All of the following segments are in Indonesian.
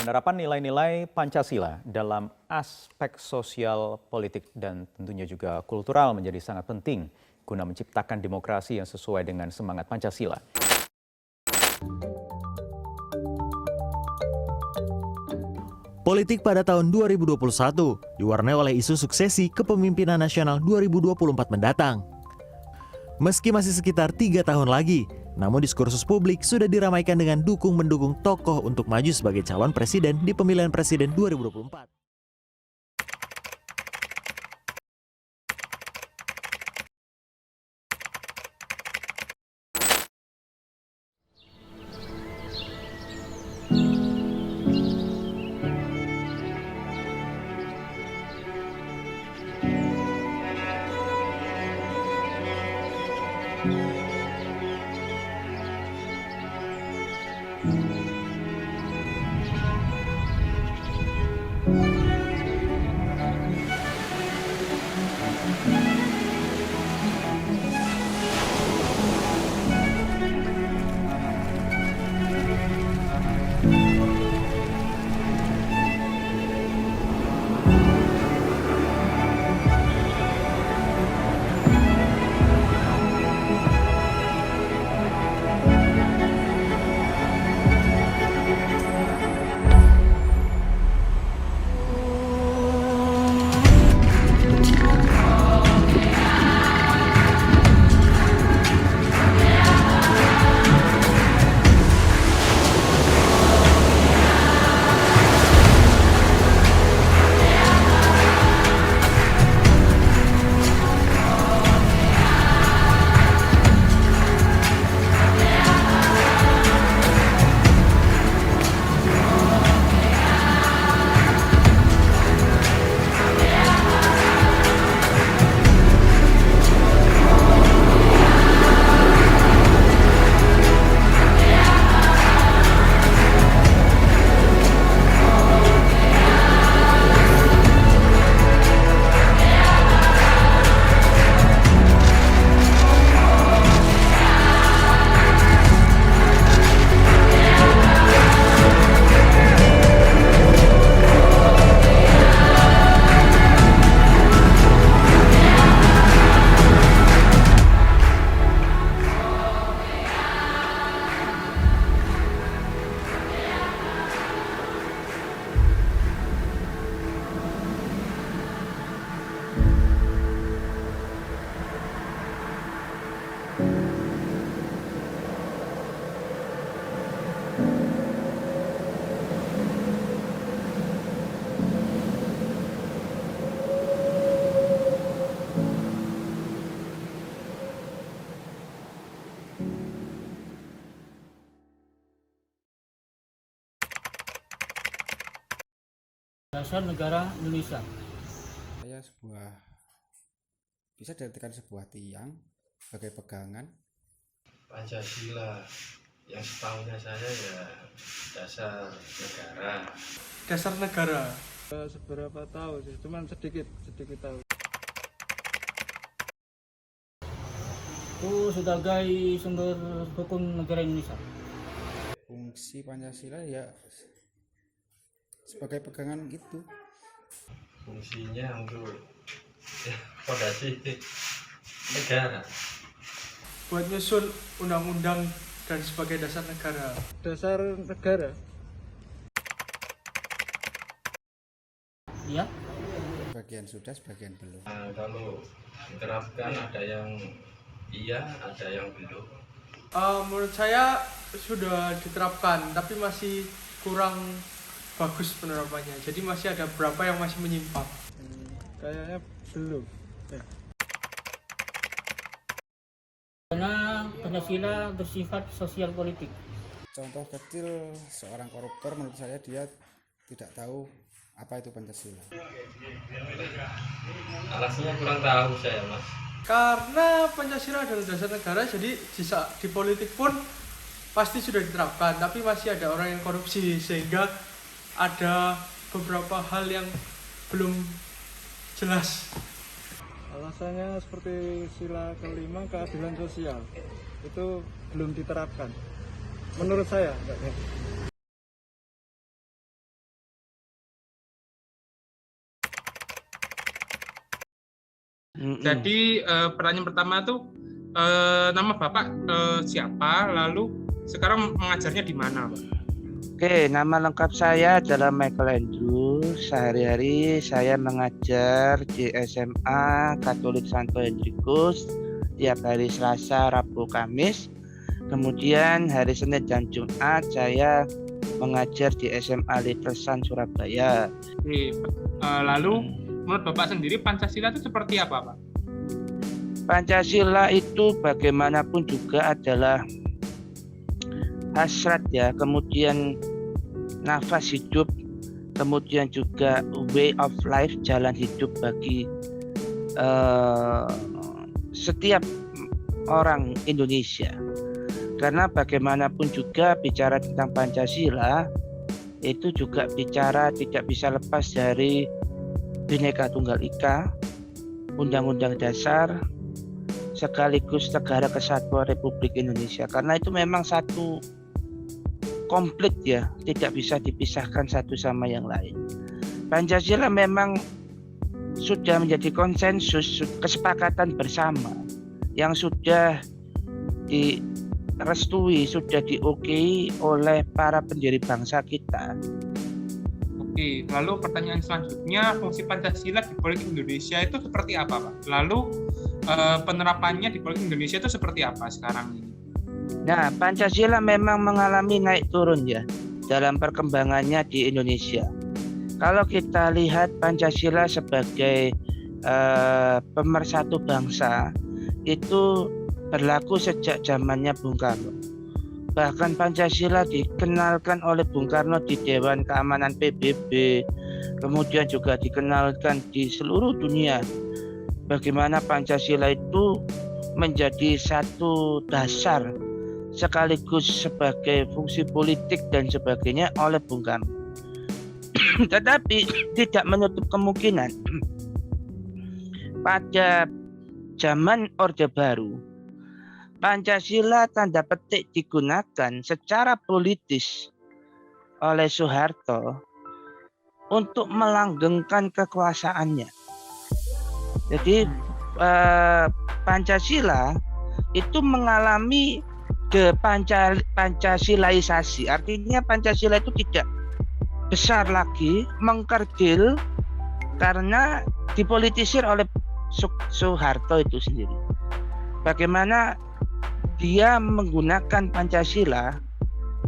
Penerapan nilai-nilai Pancasila dalam aspek sosial, politik, dan tentunya juga kultural menjadi sangat penting guna menciptakan demokrasi yang sesuai dengan semangat Pancasila. Politik pada tahun 2021 diwarnai oleh isu suksesi kepemimpinan nasional 2024 mendatang. Meski masih sekitar 3 tahun lagi, namun diskursus publik sudah diramaikan dengan dukung-mendukung tokoh untuk maju sebagai calon presiden di pemilihan presiden 2024. Dasar negara Indonesia. Saya bisa diartikan sebuah tiang sebagai pegangan. Pancasila yang setahunya saya ya dasar negara. Dasar negara. Seberapa tahu sih, cuman sedikit tahu. Itu sebagai sumber hukum negara Indonesia. Fungsi Pancasila ya sebagai pegangan itu. Fungsinya untuk fondasi negara. Buat nyusun undang-undang dan sebagai dasar negara. Dasar negara. Ya. Sebagian sudah, sebagian belum. Nah, kalau diterapkan ada yang iya, ada yang belum. Menurut saya sudah diterapkan, tapi masih kurang bagus penerapannya. Jadi masih ada beberapa yang masih menyimpang. Kayaknya belum. Karena Pancasila bersifat sosial politik. Contoh kecil, seorang koruptor menurut saya dia tidak tahu apa itu Pancasila. Alasannya kurang tahu saya, Mas. Karena Pancasila adalah dasar negara, jadi di politik pun pasti sudah diterapkan, tapi masih ada orang yang korupsi, sehingga ada beberapa hal yang belum jelas. Alasannya seperti sila kelima, keadilan sosial, itu belum diterapkan menurut saya. Jadi pertanyaan pertama tuh nama Bapak siapa, lalu sekarang mengajarnya di mana, Pak? Oke, nama lengkap saya adalah Michael Andrew. Sehari-hari saya mengajar di SMA Katolik Santo Hendrikus tiap hari Selasa, Rabu, Kamis. Kemudian hari Senin dan Jumat saya mengajar di SMA Little Sun Surabaya. Oke, lalu menurut Bapak sendiri Pancasila itu seperti apa, Pak? Pancasila itu bagaimanapun juga adalah hasrat ya, kemudian nafas hidup, kemudian juga way of life, jalan hidup bagi setiap orang Indonesia. Karena bagaimanapun juga bicara tentang Pancasila itu juga bicara tidak bisa lepas dari Bhinneka Tunggal Ika, Undang-Undang Dasar, sekaligus Negara Kesatuan Republik Indonesia. Karena itu memang satu komplit ya, tidak bisa dipisahkan satu sama yang lain. Pancasila memang sudah menjadi konsensus, kesepakatan bersama yang sudah direstui, sudah diokei oleh para pendiri bangsa kita. Oke, lalu pertanyaan selanjutnya, fungsi Pancasila di politik Indonesia itu seperti apa, Pak? Lalu penerapannya di politik Indonesia itu seperti apa sekarang ini? Nah, Pancasila memang mengalami naik turun ya dalam perkembangannya di Indonesia. Kalau kita lihat Pancasila sebagai pemersatu bangsa itu berlaku sejak zamannya Bung Karno. Bahkan Pancasila dikenalkan oleh Bung Karno di Dewan Keamanan PBB, kemudian juga dikenalkan di seluruh dunia. Bagaimana Pancasila itu menjadi satu dasar sekaligus sebagai fungsi politik dan sebagainya oleh Bung Karno. Tetapi tidak menutup kemungkinan pada zaman Orde Baru Pancasila tanda petik digunakan secara politis oleh Soeharto untuk melanggengkan kekuasaannya. Jadi Pancasila itu mengalami Pancasilaisasi. Artinya Pancasila itu tidak besar lagi, mengkerdil karena dipolitisir oleh Soeharto itu sendiri. Bagaimana dia menggunakan Pancasila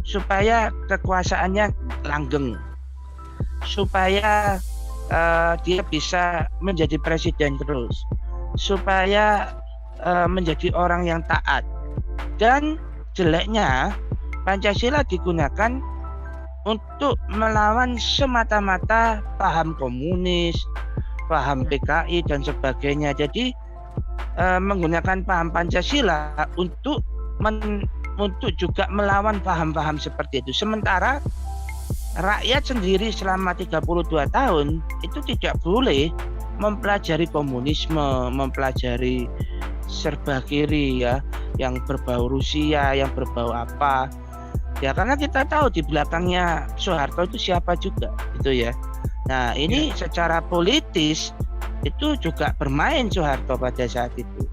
supaya kekuasaannya langgeng, supaya dia bisa menjadi presiden terus, supaya menjadi orang yang taat. Dan jeleknya Pancasila digunakan untuk melawan semata-mata paham komunis, paham PKI dan sebagainya. Jadi menggunakan paham Pancasila untuk juga melawan paham-paham seperti itu. Sementara rakyat sendiri selama 32 tahun itu tidak boleh mempelajari komunisme, mempelajari serba kiri ya, yang berbau Rusia, yang berbau apa. Ya karena kita tahu di belakangnya Soeharto itu siapa juga gitu ya. Nah, ini secara politis itu juga bermain Soeharto pada saat itu.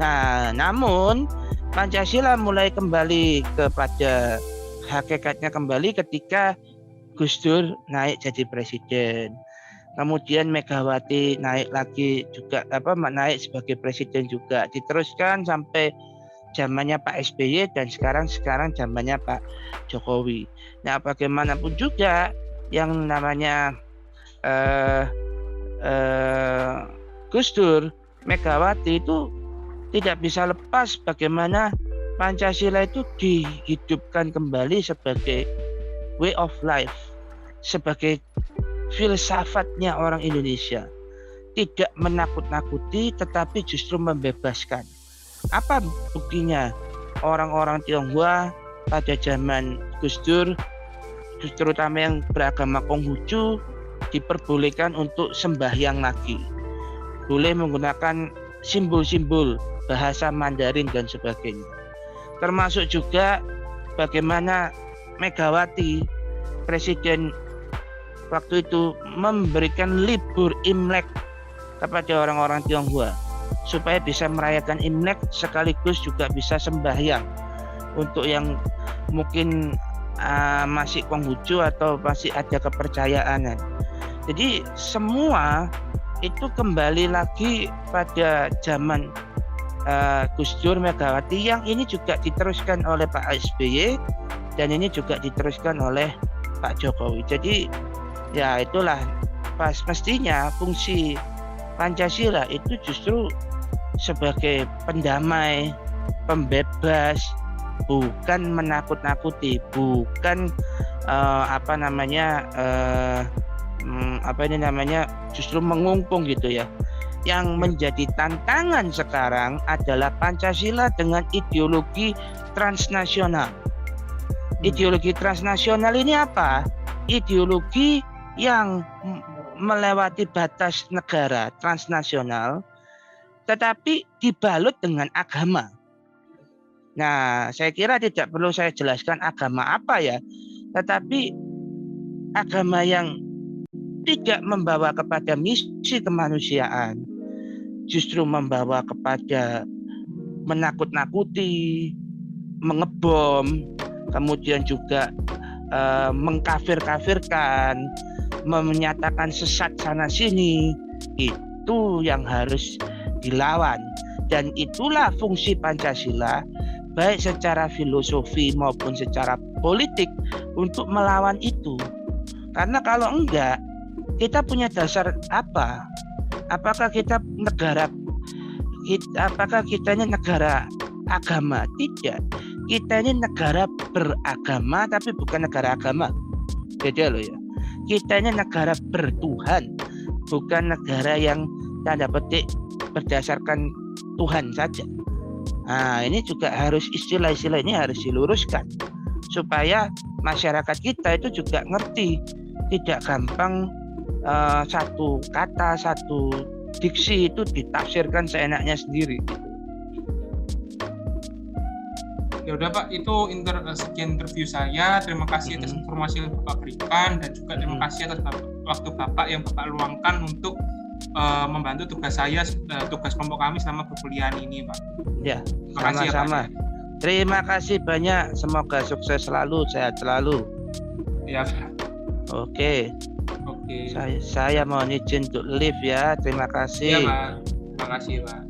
Nah, namun Pancasila mulai kembali kepada hakikatnya kembali ketika Gus Dur naik jadi presiden. Kemudian Megawati naik lagi juga naik sebagai presiden juga, diteruskan sampai zamannya Pak SBY dan sekarang zamannya Pak Jokowi. Nah, bagaimanapun juga yang namanya Gus Dur, Megawati itu tidak bisa lepas bagaimana Pancasila itu dihidupkan kembali sebagai way of life, sebagai filsafatnya orang Indonesia. Tidak menakut-nakuti tetapi justru membebaskan. Apa buktinya? Orang-orang Tionghoa pada zaman Gus Dur, terutama yang beragama Konghucu, diperbolehkan untuk sembahyang lagi. Boleh menggunakan simbol-simbol bahasa Mandarin dan sebagainya. Termasuk juga bagaimana Megawati, presiden waktu itu, memberikan libur Imlek kepada orang-orang Tionghoa. supaya bisa merayakan Imlek sekaligus juga bisa sembahyang untuk yang mungkin masih Konghucu atau masih ada kepercayaan. Jadi semua itu kembali lagi pada zaman Gus Dur, Megawati, yang ini juga diteruskan oleh Pak SBY dan ini juga diteruskan oleh Pak Jokowi. Jadi ya itulah mestinya fungsi Pancasila itu justru sebagai pendamai, pembebas, bukan menakut-nakuti, bukan justru mengungkung gitu ya. Yang menjadi tantangan sekarang adalah Pancasila dengan ideologi transnasional. Ideologi transnasional ini apa? Ideologi yang melewati batas negara transnasional, tetapi dibalut dengan agama. Nah, saya kira tidak perlu saya jelaskan agama apa ya, tetapi agama yang tidak membawa kepada misi kemanusiaan, justru membawa kepada menakut-nakuti, mengebom, kemudian juga mengkafir-kafirkan, menyatakan sesat sana sini, itu yang harus dilawan. Dan itulah fungsi Pancasila, baik secara filosofi maupun secara politik, untuk melawan itu. Karena kalau enggak, kita punya dasar apa? Apakah kita ini negara agama? Tidak. Kita ini negara beragama tapi bukan negara agama. Beda loh ya. Kita ini negara bertuhan, bukan negara yang tanda petik berdasarkan Tuhan saja. Nah, ini juga harus istilah-istilah ini harus diluruskan supaya masyarakat kita itu juga ngerti, tidak gampang satu kata, satu diksi itu ditafsirkan seenaknya sendiri. Ya udah Pak, itu sekian interview saya. Terima kasih atas informasi yang Bapak berikan dan juga terima kasih atas waktu Bapak yang Bapak luangkan untuk membantu tugas saya, tugas kelompok kami selama perkuliahan ini, Pak. Ya, sama-sama. Terima kasih banyak. Semoga sukses selalu, sehat selalu. Ya, Pak. Oke. Saya mohon izin untuk live ya. Terima kasih. Iya, Pak. Terima kasih, Pak.